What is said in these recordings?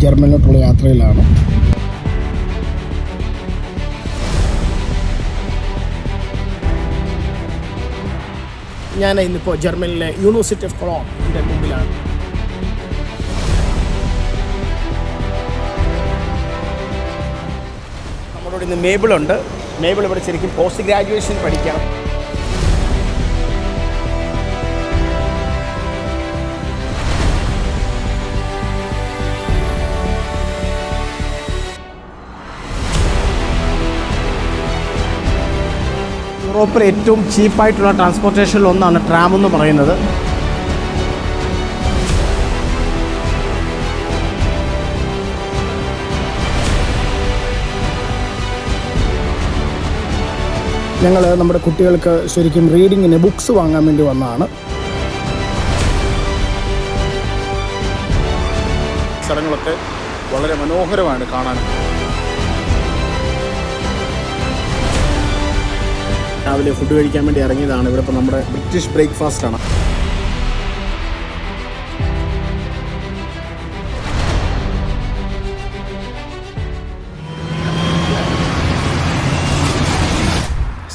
ജർമ്മനിലോട്ടുള്ള യാത്രയിലാണ്. ഞാൻ ഇന്നിപ്പോൾ ജർമ്മനിയിലെ യൂണിവേഴ്സിറ്റി ഓഫ് കൊളോണിൻ്റെ മുമ്പിലാണ്. നമ്മളോട് ഇന്ന് മേബിളുണ്ട്. മേബിൾ ഇവിടെ ശരിക്കും പോസ്റ്റ് ഗ്രാജുവേഷൻ പഠിക്കാം. യൂറോപ്പിലെ ഏറ്റവും ചീപ്പായിട്ടുള്ള ട്രാൻസ്പോർട്ടേഷനിൽ ഒന്നാണ് ട്രാം എന്ന് പറയുന്നത്. ഞങ്ങൾ നമ്മുടെ കുട്ടികൾക്ക് ശരിക്കും റീഡിങ്ങിന് ബുക്സ് വാങ്ങാൻ വേണ്ടി വന്നതാണ്. സ്ഥലങ്ങളൊക്കെ വളരെ മനോഹരമാണ് കാണാൻ. രാവിലെ ഫുഡ് കഴിക്കാൻ വേണ്ടി ഇറങ്ങിയതാണ്. ഇവിടെ ഇപ്പോൾ നമ്മുടെ ബ്രിട്ടീഷ് ബ്രേക്ക്ഫാസ്റ്റാണ്.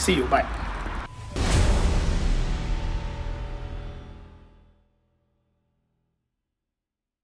See you, bye.